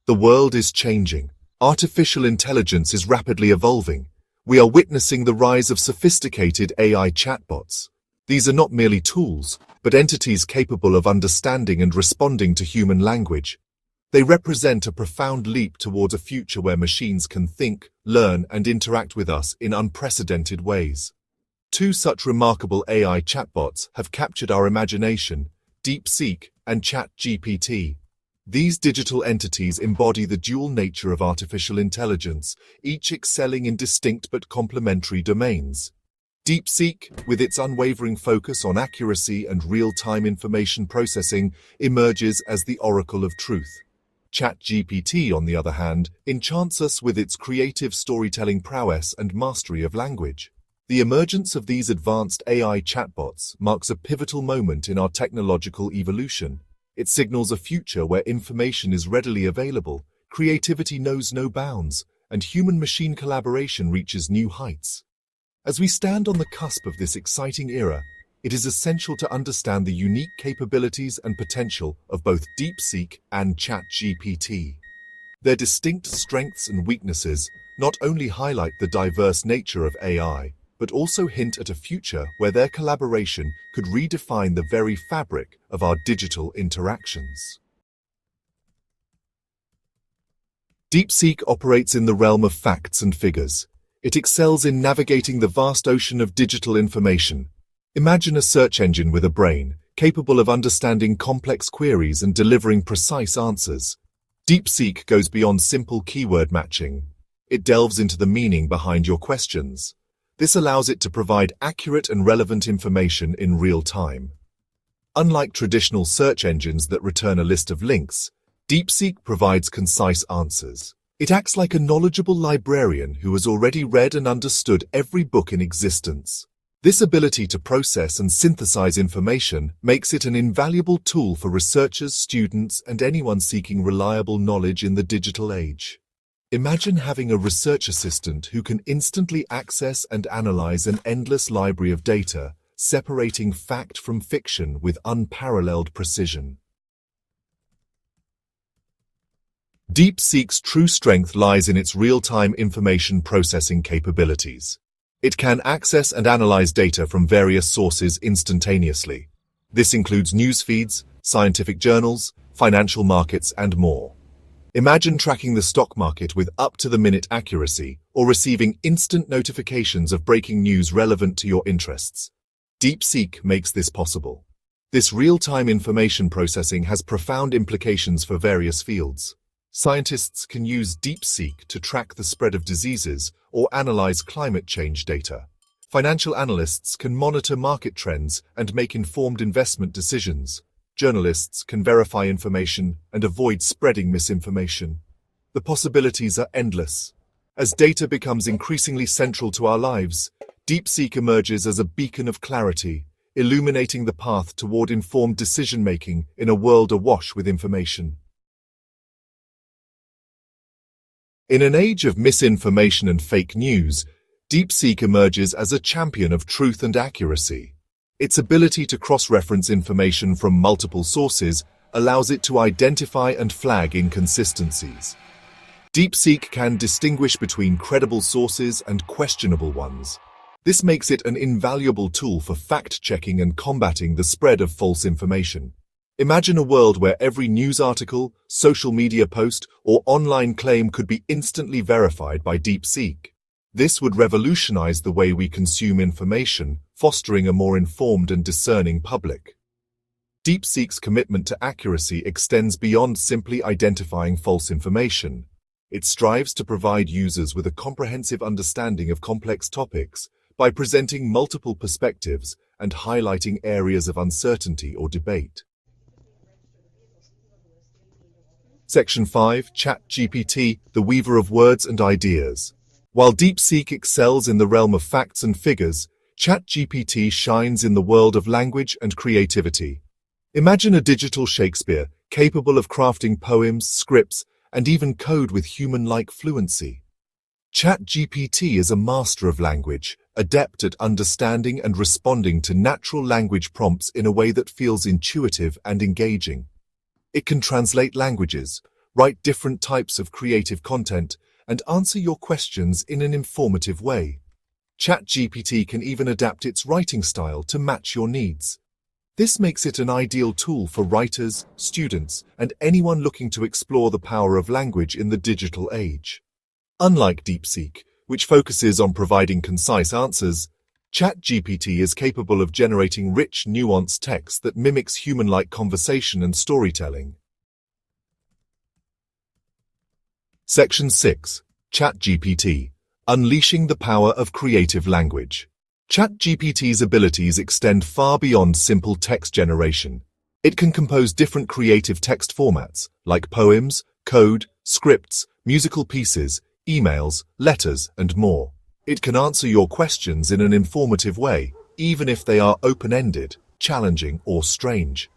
The world is changing. Artificial intelligence is rapidly evolving. We are witnessing the rise of sophisticated AI chatbots. These are not merely tools, but entities capable of understanding and responding to human language. They represent a profound leap towards a future where machines can think, learn, and interact with us in unprecedented ways. Two such remarkable AI chatbots have captured our imagination: DeepSeek and ChatGPT. These digital entities embody the dual nature of artificial intelligence, each excelling in distinct but complementary domains. DeepSeek, with its unwavering focus on accuracy and real-time information processing, emerges as the oracle of truth. ChatGPT, on the other hand, enchants us with its creative storytelling prowess and mastery of language. The emergence of these advanced AI chatbots marks a pivotal moment in our technological evolution. It signals a future where information is readily available, creativity knows no bounds, and human-machine collaboration reaches new heights. As we stand on the cusp of this exciting era, it is essential to understand the unique capabilities and potential of both DeepSeek and ChatGPT. Their distinct strengths and weaknesses not only highlight the diverse nature of AI, but also hint at a future where their collaboration could redefine the very fabric of our digital interactions. DeepSeek operates in the realm of facts and figures. It excels in navigating the vast ocean of digital information. Imagine a search engine with a brain, capable of understanding complex queries and delivering precise answers. DeepSeek goes beyond simple keyword matching. It delves into the meaning behind your questions. This allows it to provide accurate and relevant information in real time. Unlike traditional search engines that return a list of links, DeepSeek provides concise answers. It acts like a knowledgeable librarian who has already read and understood every book in existence. This ability to process and synthesize information makes it an invaluable tool for researchers, students, and anyone seeking reliable knowledge in the digital age. Imagine having a research assistant who can instantly access and analyze an endless library of data, separating fact from fiction with unparalleled precision. DeepSeek's true strength lies in its real-time information processing capabilities. It can access and analyze data from various sources instantaneously. This includes news feeds, scientific journals, financial markets, and more. Imagine tracking the stock market with up-to-the-minute accuracy or receiving instant notifications of breaking news relevant to your interests. DeepSeek makes this possible. This real-time information processing has profound implications for various fields. Scientists can use DeepSeek to track the spread of diseases or analyze climate change data. Financial analysts can monitor market trends and make informed investment decisions. Journalists can verify information and avoid spreading misinformation. The possibilities are endless. As data becomes increasingly central to our lives, DeepSeek emerges as a beacon of clarity, illuminating the path toward informed decision-making in a world awash with information. In an age of misinformation and fake news, DeepSeek emerges as a champion of truth and accuracy. Its ability to cross-reference information from multiple sources allows it to identify and flag inconsistencies. DeepSeek can distinguish between credible sources and questionable ones. This makes it an invaluable tool for fact-checking and combating the spread of false information. Imagine a world where every news article, social media post, or online claim could be instantly verified by DeepSeek. This would revolutionize the way we consume information, fostering a more informed and discerning public. DeepSeek's commitment to accuracy extends beyond simply identifying false information. It strives to provide users with a comprehensive understanding of complex topics by presenting multiple perspectives and highlighting areas of uncertainty or debate. Section 5. ChatGPT, the weaver of words and ideas. While DeepSeek excels in the realm of facts and figures, ChatGPT shines in the world of language and creativity. Imagine a digital Shakespeare capable of crafting poems, scripts, and even code with human-like fluency. ChatGPT is a master of language, adept at understanding and responding to natural language prompts in a way that feels intuitive and engaging. It can translate languages, write different types of creative content, and answer your questions in an informative way. ChatGPT can even adapt its writing style to match your needs. This makes it an ideal tool for writers, students, and anyone looking to explore the power of language in the digital age. Unlike DeepSeek, which focuses on providing concise answers, ChatGPT is capable of generating rich, nuanced text that mimics human-like conversation and storytelling. Section 6. ChatGPT. Unleashing the power of creative language. ChatGPT's abilities extend far beyond simple text generation. It can compose different creative text formats, like poems, code, scripts, musical pieces, emails, letters, and more. It can answer your questions in an informative way, even if they are open-ended, challenging, or strange.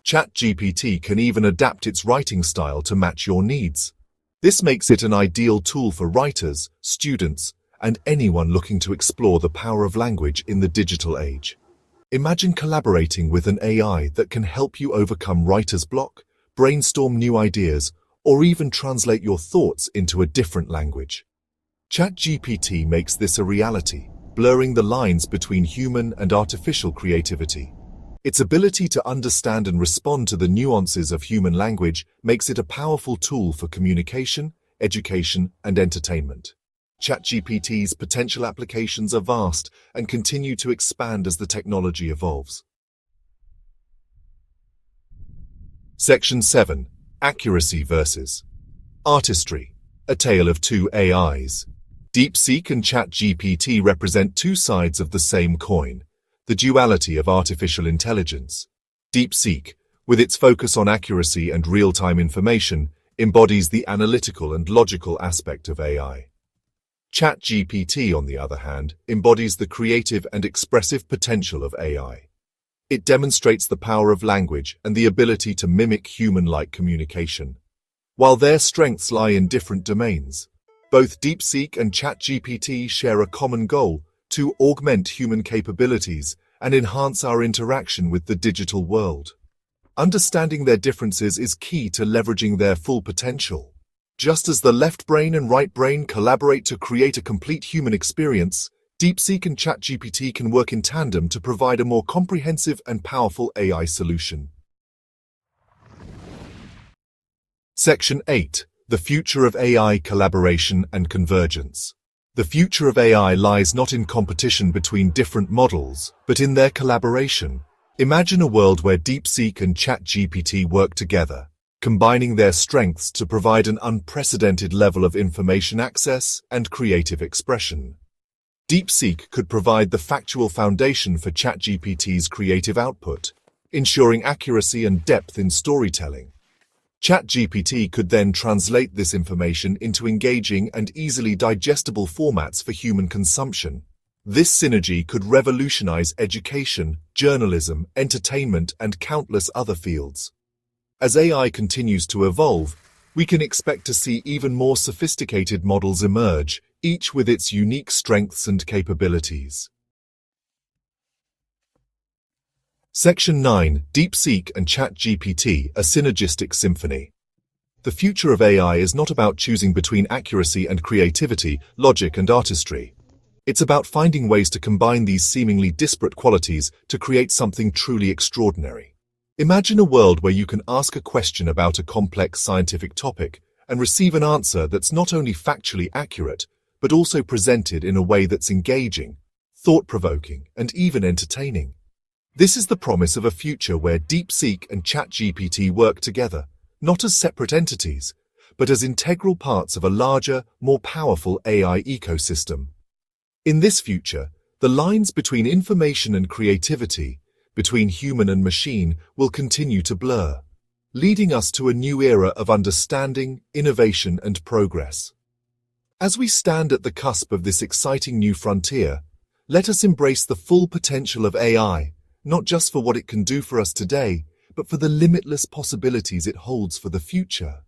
ChatGPT can even adapt its writing style to match your needs. This makes it an ideal tool for writers, students, and anyone looking to explore the power of language in the digital age. Imagine collaborating with an AI that can help you overcome writer's block, brainstorm new ideas, or even translate your thoughts into a different language. ChatGPT makes this a reality, blurring the lines between human and artificial creativity. Its ability to understand and respond to the nuances of human language makes it a powerful tool for communication, education, and entertainment. ChatGPT's potential applications are vast and continue to expand as the technology evolves. Section 7. Accuracy versus artistry. A Tale of Two AIs. DeepSeek and ChatGPT represent two sides of the same coin, the duality of artificial intelligence. DeepSeek, with its focus on accuracy and real-time information, embodies the analytical and logical aspect of AI. ChatGPT, on the other hand, embodies the creative and expressive potential of AI. It demonstrates the power of language and the ability to mimic human-like communication. While their strengths lie in different domains, both DeepSeek and ChatGPT share a common goal: to augment human capabilities and enhance our interaction with the digital world. Understanding their differences is key to leveraging their full potential. Just as the left brain and right brain collaborate to create a complete human experience, DeepSeek and ChatGPT can work in tandem to provide a more comprehensive and powerful AI solution. Section 8. The future of AI collaboration and convergence. The future of AI lies not in competition between different models, but in their collaboration. Imagine a world where DeepSeek and ChatGPT work together, combining their strengths to provide an unprecedented level of information access and creative expression. DeepSeek could provide the factual foundation for ChatGPT's creative output, ensuring accuracy and depth in storytelling. ChatGPT could then translate this information into engaging and easily digestible formats for human consumption. This synergy could revolutionize education, journalism, entertainment, and countless other fields. As AI continues to evolve, we can expect to see even more sophisticated models emerge, each with its unique strengths and capabilities. Section 9. DeepSeek and ChatGPT, a Synergistic Symphony. The future of AI is not about choosing between accuracy and creativity, logic and artistry. It's about finding ways to combine these seemingly disparate qualities to create something truly extraordinary. Imagine a world where you can ask a question about a complex scientific topic and receive an answer that's not only factually accurate, but also presented in a way that's engaging, thought-provoking, and even entertaining. This is the promise of a future where DeepSeek and ChatGPT work together, not as separate entities, but as integral parts of a larger, more powerful AI ecosystem. In this future, the lines between information and creativity, between human and machine, will continue to blur, leading us to a new era of understanding, innovation, and progress. As we stand at the cusp of this exciting new frontier, let us embrace the full potential of AI, not just for what it can do for us today, but for the limitless possibilities it holds for the future.